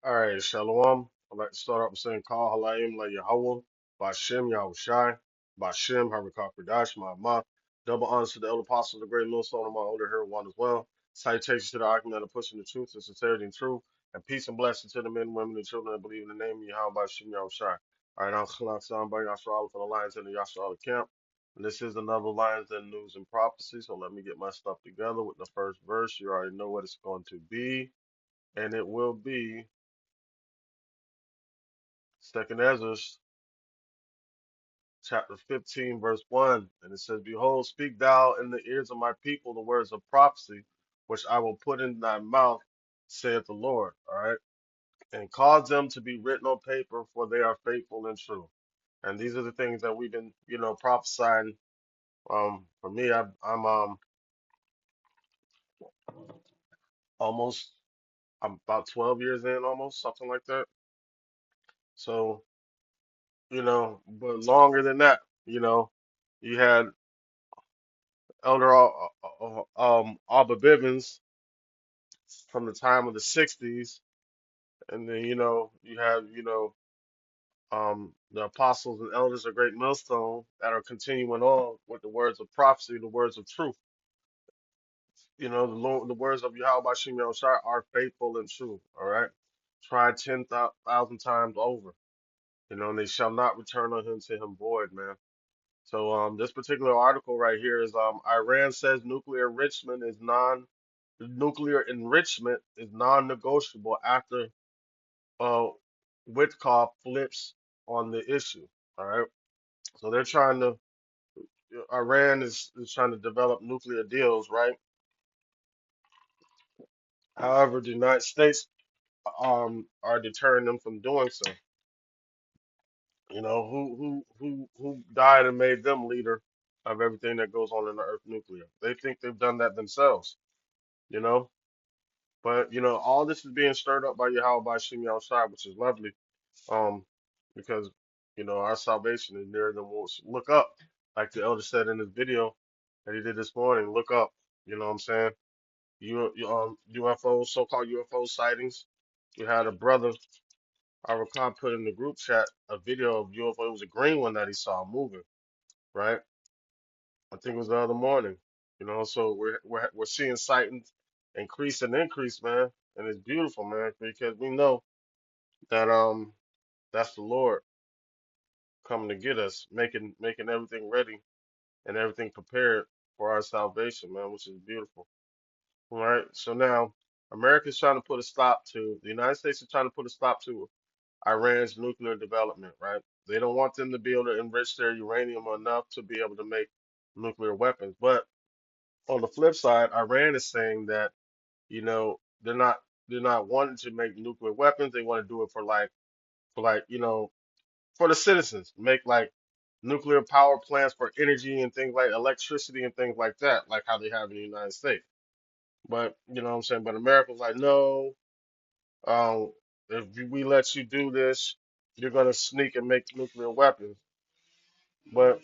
All right, Shalom. I'd like to start off with saying, Call Halayim La Yahweh, Bashem Yahushai, Bashem Harakah Kodash, Ma'amah. Double honors to the elder apostles, the great millstone of my older hero one as well. Salutations to the argument of pushing the truth and sincerity and truth. And peace and blessing to the men, women, and children that believe in the name of Yahweh Bashem Yahushai. All right, I'm Khalak Samba Yashar for the Lions in the Yashar camp. And this is another Lions and News and Prophecy. So let me get my stuff together with the first verse. You already know what it's going to be. And it will be Second Ezra chapter 15, verse 1. And it says, Behold, speak thou in the ears of my people the words of prophecy, which I will put in thy mouth, saith the Lord. All right. And cause them to be written on paper, for they are faithful and true. And these are the things that we've been, prophesying. For me, I'm almost, I'm about 12 years in, almost something like that. So, but longer than that, you had Elder Abba Bivens from the time of the 60s, and then you have the apostles and elders of Great Millstone that are continuing on with the words of prophecy, the words of truth. The Lord, the words of Yahweh Bashim Yahushua are faithful and true. All right, tried 10,000 times over. And they shall not return unto him void, man. So this particular article right here is Iran says nuclear enrichment is non-negotiable after uh, Witkoff flips on the issue. All right. So they're trying to, Iran is trying to develop nuclear deals, right? However, the United States are deterring them from doing so. Who died and made them leader of everything that goes on in the Earth nuclear? They think they've done that themselves, you know. But all this is being stirred up by Yahweh by Shimi outside, which is lovely. Um, because our salvation is nearer than most. Look up, like the elder said in his video that he did this morning. Look up. You know what I'm saying? UFOs, so-called UFO sightings. We had a brother, Arakan, put in the group chat a video of UFO. It was a green one that he saw moving, right? I think it was the other morning. So we're seeing sightings increase, man, and it's beautiful, man, because we know that that's the Lord coming to get us, making everything ready and everything prepared for our salvation, man, which is beautiful. All right. So now America's trying to put a stop to the United States is trying to put a stop to Iran's nuclear development, right? They don't want them to be able to enrich their uranium enough to be able to make nuclear weapons. But on the flip side, Iran is saying that, they're not wanting to make nuclear weapons. They want to do it for the citizens, make like nuclear power plants for energy and things like electricity and things like that, like how they have in the United States. But you know what I'm saying? But America's like, no, if we let you do this, you're gonna sneak and make nuclear weapons. But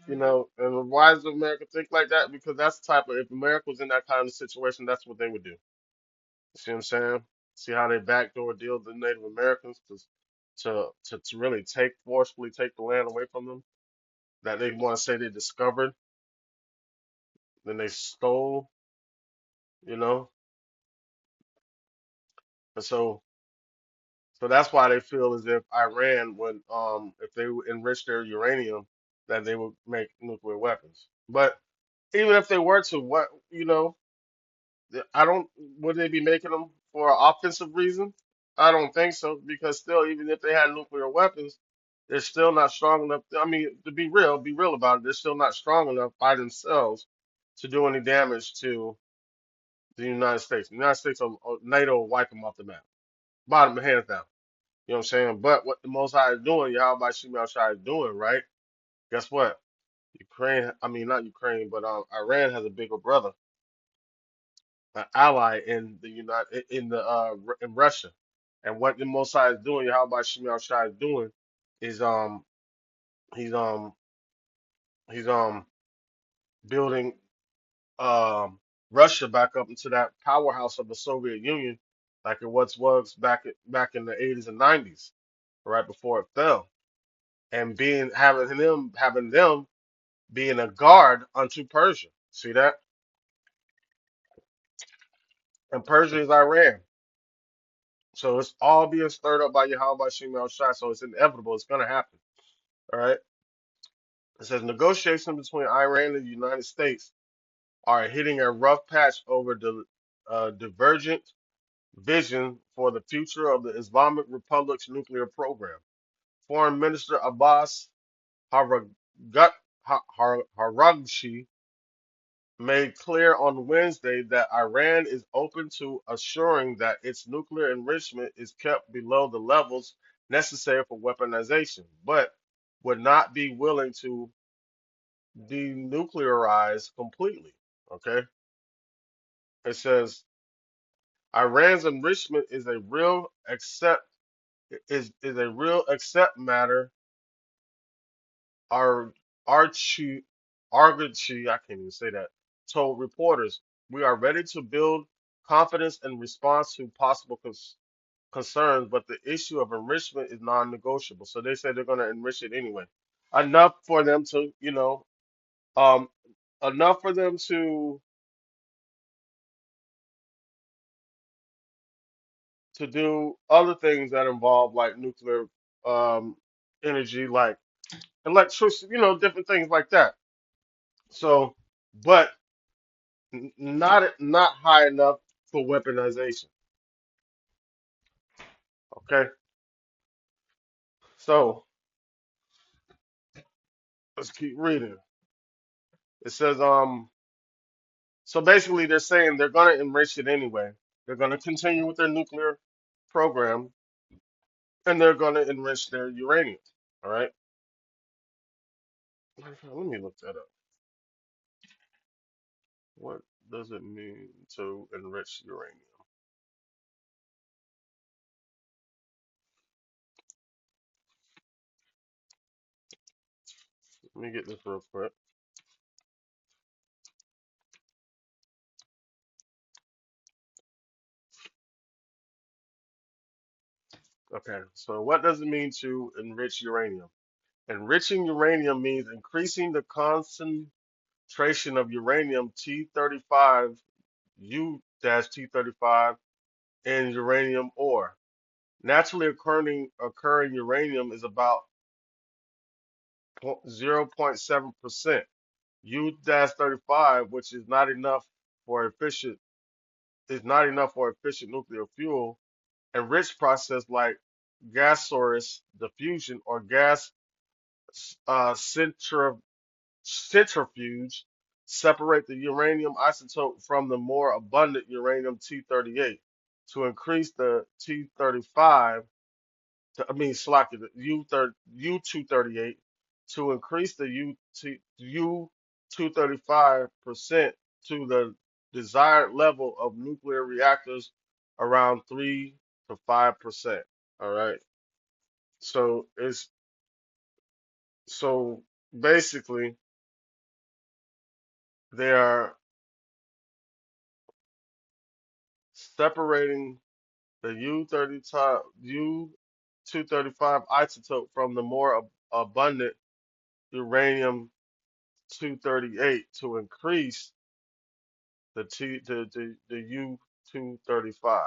and why does America think like that? Because that's the type of if America was in that kind of situation, that's what they would do. You see what I'm saying? See how they backdoor deal the Native Americans to really forcefully take the land away from them that they want to say they discovered, then they stole, you know, and so that's why they feel as if Iran would, if they would enrich their uranium, that they would make nuclear weapons. But even if they were to, I don't, would they be making them for an offensive reason? I don't think so, because still, even if they had nuclear weapons, they're still not strong enough. I mean, to be real about it, they're still not strong enough by themselves to do any damage to the United States. The United States, NATO will wipe them off the map. Bottom hands down. You know what I'm saying? But what the Most High is doing, Yahweh Shemi Shai is doing, right? Guess what? Ukraine, I mean, not Ukraine, but Iran has a bigger brother, an ally in the in Russia. And what the Most High is doing, Yahweh Shemi Shai is doing, is he's um he's building um Russia back up into that powerhouse of the Soviet Union like it once was back in the 80s and 90s, right before it fell, and being having them being a guard unto Persia. See that? And Persia is Iran. So it's all being stirred up by Yahweh Shemel Shai. So it's inevitable. It's gonna happen. All right. It says negotiations between Iran and the United States are hitting a rough patch over the divergent vision for the future of the Islamic Republic's nuclear program. Foreign Minister Abbas Haragat, Haragshi made clear on Wednesday that Iran is open to assuring that its nuclear enrichment is kept below the levels necessary for weaponization, but would not be willing to denuclearize completely. Okay, it says Iran's enrichment is a real accept matter. Our Argachi, I can't even say that, told reporters, "We are ready to build confidence in response to possible concerns, but the issue of enrichment is non-negotiable." So they said they're going to enrich it anyway, enough for them to, um, enough for them to do other things that involve like nuclear um energy, like electricity, different things like that. So, but not high enough for weaponization. Okay, so let's keep reading. It says so basically they're saying they're gonna enrich it anyway. They're gonna continue with their nuclear program and they're gonna enrich their uranium. All right. Let me look that up. What does it mean to enrich uranium? Let me get this real quick. Okay, so what does it mean to enrich uranium? Enriching uranium means increasing the concentration of uranium T35 U-T35 in uranium ore. Naturally occurring uranium is about 0.7%. U-35, which is not enough for efficient nuclear fuel. Enriched process like gaseous diffusion or gas uh, centri- centrifuge separate the uranium isotope from the more abundant uranium T38 to increase the T35 slack it, U238 to increase the U235% to the desired level of nuclear reactors around 3 to 5%. All right. So it's so basically they are separating the U235 isotope from the more abundant uranium 238 to increase the U235.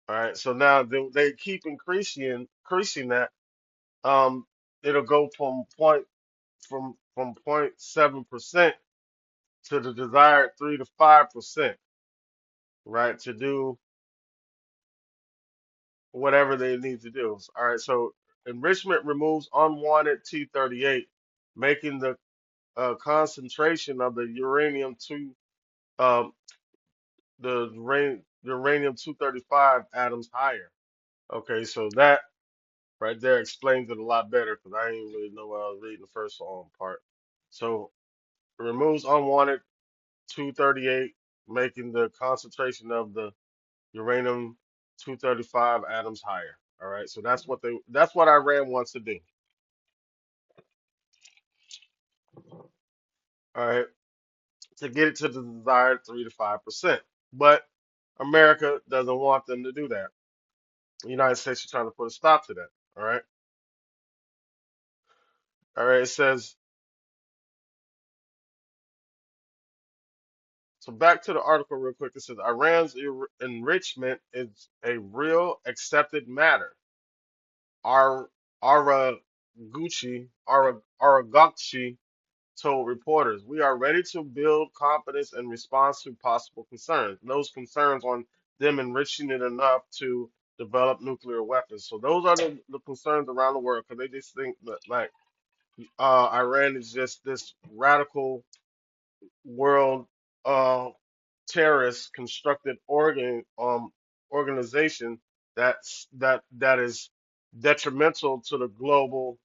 All right, so now they keep increasing that. Um, it'll go from 0.7% to the desired 3 to 5%, right? To do whatever they need to do. All right, so enrichment removes unwanted T38, making the concentration of um, uranium 235 atoms higher. Okay, so that right there explains it a lot better because I didn't really know what I was reading the first part. So it removes unwanted 238, making the concentration of the uranium 235 atoms higher. All right, so that's what Iran wants to do. All right, to get it to the desired 3 to 5%. but America doesn't want them to do that. The United States is trying to put a stop to that. All right. All right. It says, so back to the article real quick. It says Iran's enrichment is a real accepted matter. Ar Aragakchi told reporters, "We are ready to build confidence in response to possible concerns. Those concerns on them enriching it enough to develop nuclear weapons." So those are the concerns around the world because they just think that like Iran is just this radical world uh, terrorist constructed organization that is detrimental to the global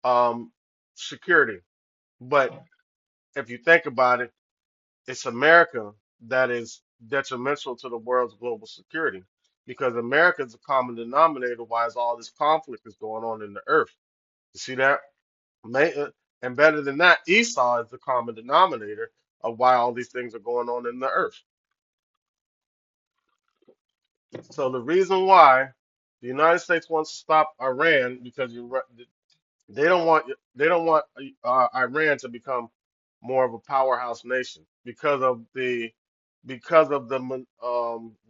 um, security. But if you think about it, it's America that is detrimental to the world's global security because America is a common denominator why is all this conflict is going on in the earth. You see that? May, and better than that, Esau is the common denominator of why all these things are going on in the earth. So the reason why the United States wants to stop Iran because they don't want Iran to become more of a powerhouse nation because of the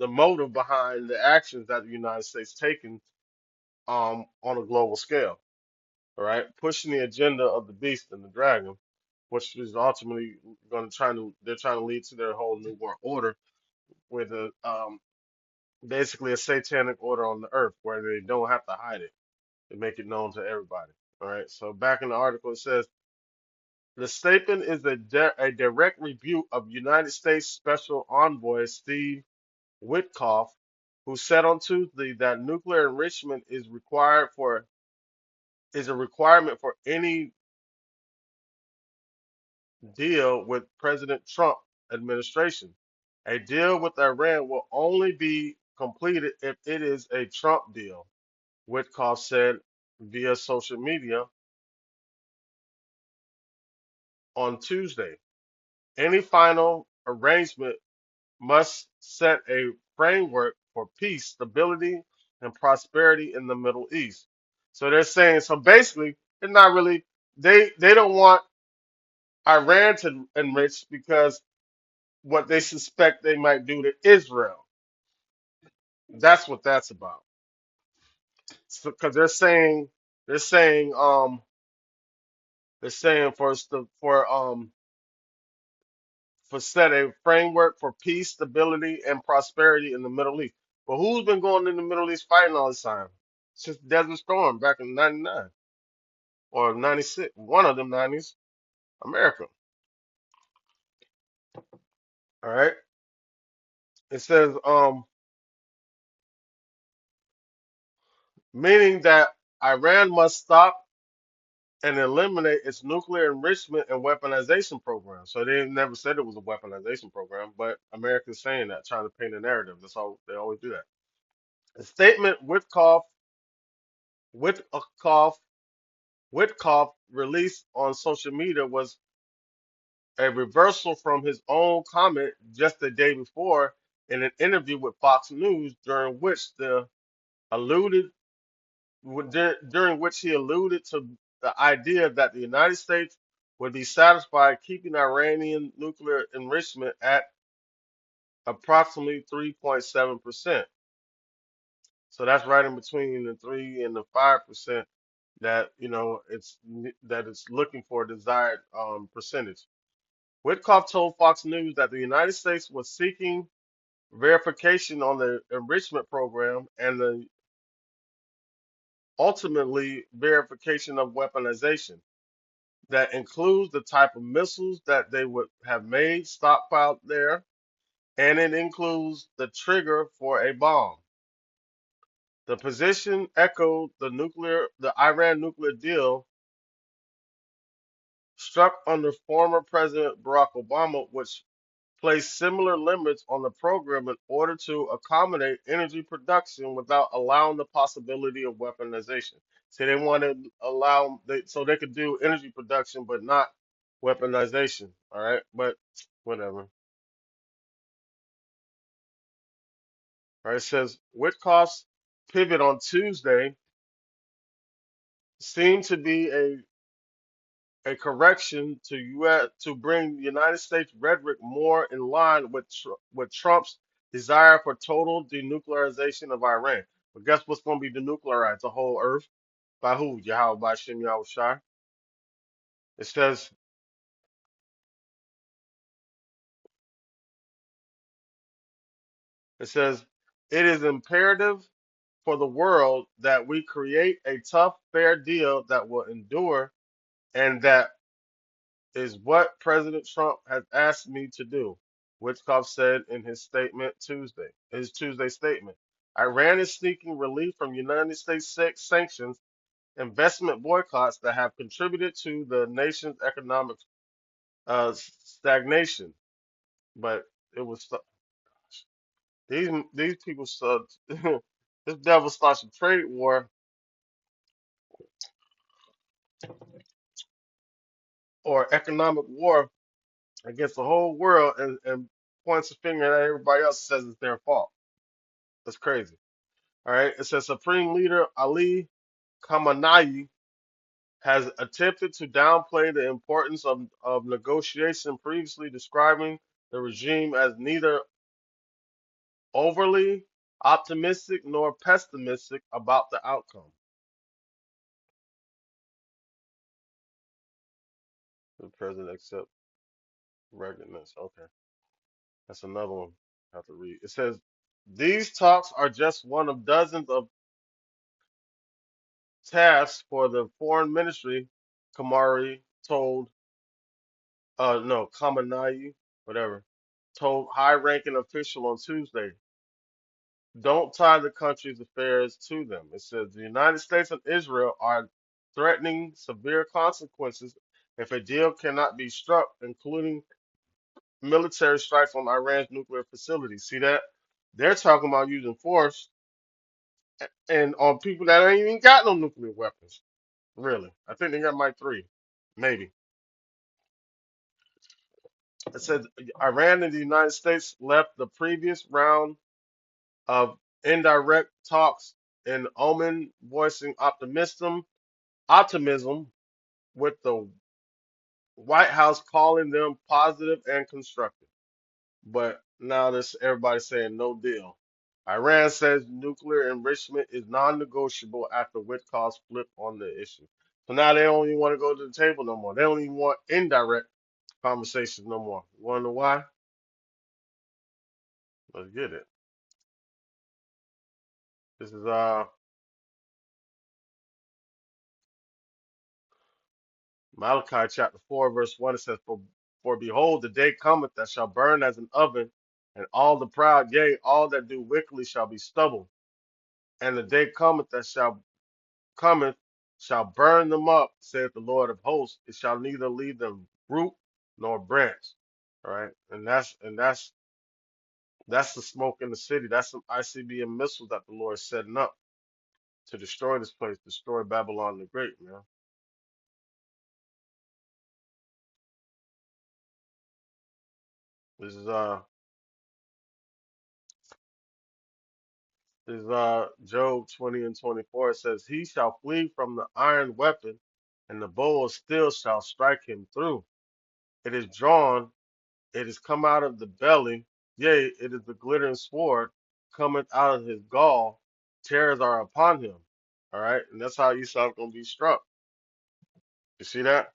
motive behind the actions that the United States taken on a global scale. All right, pushing the agenda of the beast and the dragon, which is ultimately going to try to they're trying to lead to their whole new world order with a basically a satanic order on the earth where they don't have to hide it. They make it known to everybody. All right. So back in the article it says the statement is a direct rebuke of United States Special Envoy Steve Witkoff, who said on Tuesday that nuclear enrichment is a requirement for any deal with President Trump administration. A deal with Iran will only be completed if it is a Trump deal, Witkoff said via social media on Tuesday. Any final arrangement must set a framework for peace, stability, and prosperity in the Middle East. So they're saying, so basically, they're not really, they don't want Iran to enrich because what they suspect they might do to Israel. That's what that's about. So, because they're saying, they're saying for set a framework for peace, stability, and prosperity in the Middle East. But who's been going in the Middle East fighting all this time? Since Desert Storm back in '99 or '96, one of them '90s, America. All right. It says, meaning that Iran must stop and eliminate its nuclear enrichment and weaponization program. So they never said it was a weaponization program, but America's saying that, trying to paint a narrative. That's all they always do that. The statement Witkoff Witkoff released on social media was a reversal from his own comment just the day before in an interview with Fox News, alluded during which he alluded to the idea that the United States would be satisfied keeping Iranian nuclear enrichment at approximately 3.7%. So that's right in between the 3 and the 5% that it's looking for a desired percentage. Witkoff told Fox News that the United States was seeking verification on the enrichment program and the ultimately verification of weaponization that includes the type of missiles that they would have made stockpiled there, and it includes the trigger for a bomb. The position echoed the Iran nuclear deal struck under former President Barack Obama, which placed similar limits on the program in order to accommodate energy production without allowing the possibility of weaponization. So they wanted to so they could do energy production but not weaponization. All right, but whatever. Right? It says Witkoff's pivot on Tuesday seemed to be a correction to to bring the United States rhetoric more in line with with Trump's desire for total denuclearization of Iran. But guess what's going to be denuclearized? The whole earth by who? Yahweh by Shem Yahweh Shai. It says it says it is imperative for the world that we create a tough, fair deal that will endure, and that is what President Trump has asked me to do, Witkoff said in his Tuesday statement. Iran is seeking relief from United States sanctions, investment boycotts that have contributed to the nation's economic stagnation. But it was these people this devil starts a trade war or economic war against the whole world and points a finger at everybody else and says it's their fault. That's crazy. All right. It says Supreme Leader Ali Khamenei has attempted to downplay the importance of negotiation, previously describing the regime as neither overly optimistic nor pessimistic about the outcome. The president accept recognition. Okay. That's another one I have to read. It says these talks are just one of dozens of tasks for the foreign ministry, Kamari told no, Khamenei, whatever, told high-ranking official on Tuesday, don't tie the country's affairs to them. It says the United States and Israel are threatening severe consequences if a deal cannot be struck, including military strikes on Iran's nuclear facilities. See that? They're talking about using force and on people that ain't even got no nuclear weapons. Really. I think they got like three, maybe. It said Iran and the United States left the previous round of indirect talks in Oman, voicing optimism, with the White House calling them positive and constructive. But now this everybody saying no deal. Iran says nuclear enrichment is non-negotiable after Witkoff's flip on the issue. So now they don't even want to go to the table no more. They don't even want indirect conversations no more. You wanna know why? Let's get it. This is Malachi chapter 4, verse 1. It says, for behold, the day cometh that shall burn as an oven, and all the proud, yea, all that do wickedly shall be stubble. And the day cometh shall burn them up, saith the Lord of hosts. It shall neither leave them root nor branch. All right. And that's the smoke in the city. That's some ICBM missiles that the Lord is setting up to destroy this place, destroy Babylon the Great, man. This is Job 20 and 24. It says, he shall flee from the iron weapon, and the bow of steel shall strike him through. It is drawn, it is come out of the belly, yea, it is the glittering sword cometh out of his gall, terrors are upon him. All right, and that's how Esau's gonna be struck. You see that?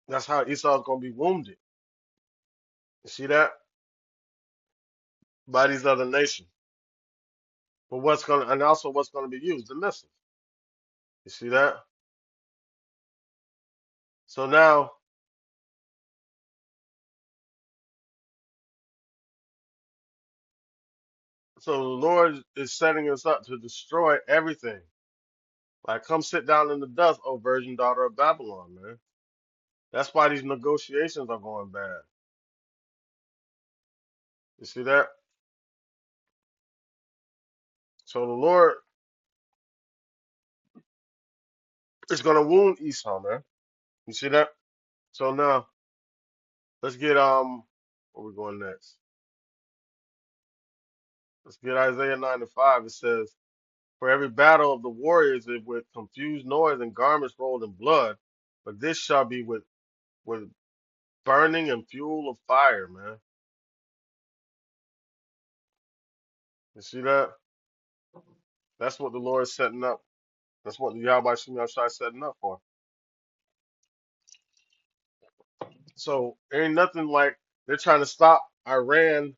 That's how Esau's gonna be wounded. You see that? By these other nations. But and also what's gonna be used? The missiles. You see that? So now, so the Lord is setting us up to destroy everything. Like, come sit down in the dust, O virgin daughter of Babylon, man. That's why these negotiations are going bad. You see that? So the Lord is going to wound Esau, man. You see that? So now, Let's get where we going next? Let's get Isaiah 9 and 5. It says, "For every battle of the warriors is with confused noise and garments rolled in blood, but this shall be with burning and fuel of fire." Man, you see that? That's what the Lord is setting up. That's what the Yahweh Shem Yahshai is setting up for. So ain't nothing like they're trying to stop Iran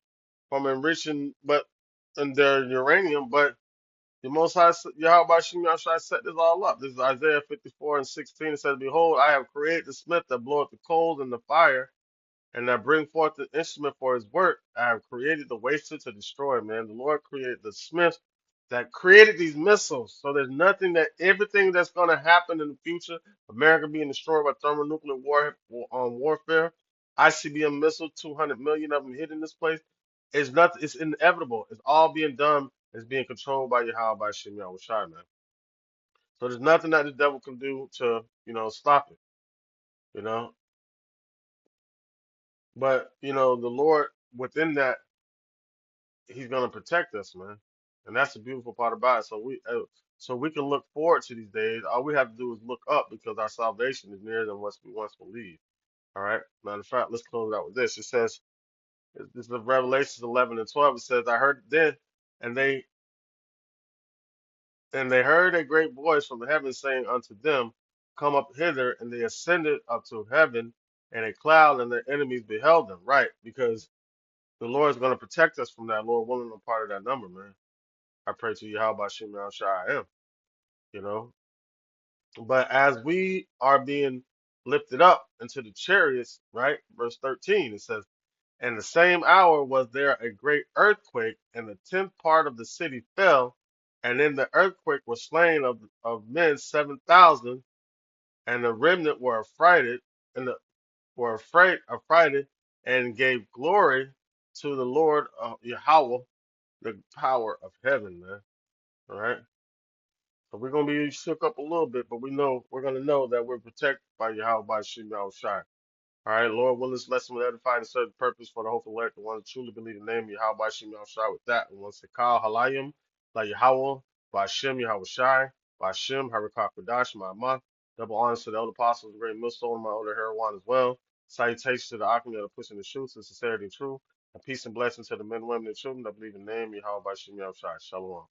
from enriching but in their uranium, but the Most High Yahweh Shem Yahshai set this all up. This is Isaiah 54 and 16. It says, "Behold, I have created the smith that bloweth the coals in the fire, and that bring forth the instrument for his work. I have created the waster to destroy." Man, the Lord created the smith that created these missiles. So there's nothing that everything that's going to happen in the future, America being destroyed by thermonuclear warfare, ICBM missile, 200 million of them hitting this place, is nothing. It's inevitable. It's all being done. It's being controlled by Yahweh by Shem Yahushai, man. So there's nothing that the devil can do to, stop it, you know. But the Lord within that, He's gonna protect us, man, and that's the beautiful part about it. So we can look forward to these days. All we have to do is look up because our salvation is nearer than what we once believed. All right. Matter of fact, let's close out with this. It says, this is Revelations 11 and 12. It says, "I heard then, and they heard a great voice from heaven saying unto them, Come up hither, and they ascended up to heaven, and a cloud, and their enemies beheld them." Right, because the Lord is going to protect us from that. Lord willing, I'm part of that number, man. I pray to you, how about Shem Shai I am, you know. But as we are being lifted up into the chariots, right? Verse 13, it says, "And the same hour was there a great earthquake, and the tenth part of the city fell, and in the earthquake were slain of men 7,000, and the remnant were affrighted, and affrighted, and gave glory to the Lord Yahweh, the power of heaven," man. All right. So we're gonna be shook up a little bit, but we're gonna know that we're protected by Yahweh by Shem Shai. All right, Lord, will this lesson will edify and serve the purpose for the hope of elect, the one who truly believe the name of Yahweh by Shem Shai. With that, and once Kal Halayim, like Yahweh, by Shem Yahweh Shai, by Shem Harakah Kodash, my month. Double honors to the elder apostles, the great millstone, and my older Heroine as well. Salutations to the Akim that are pushing the truth and sincerity and truth. And peace and blessings to the men, women, and children that believe in the name of Yahweh by Shem Shai. Shalom.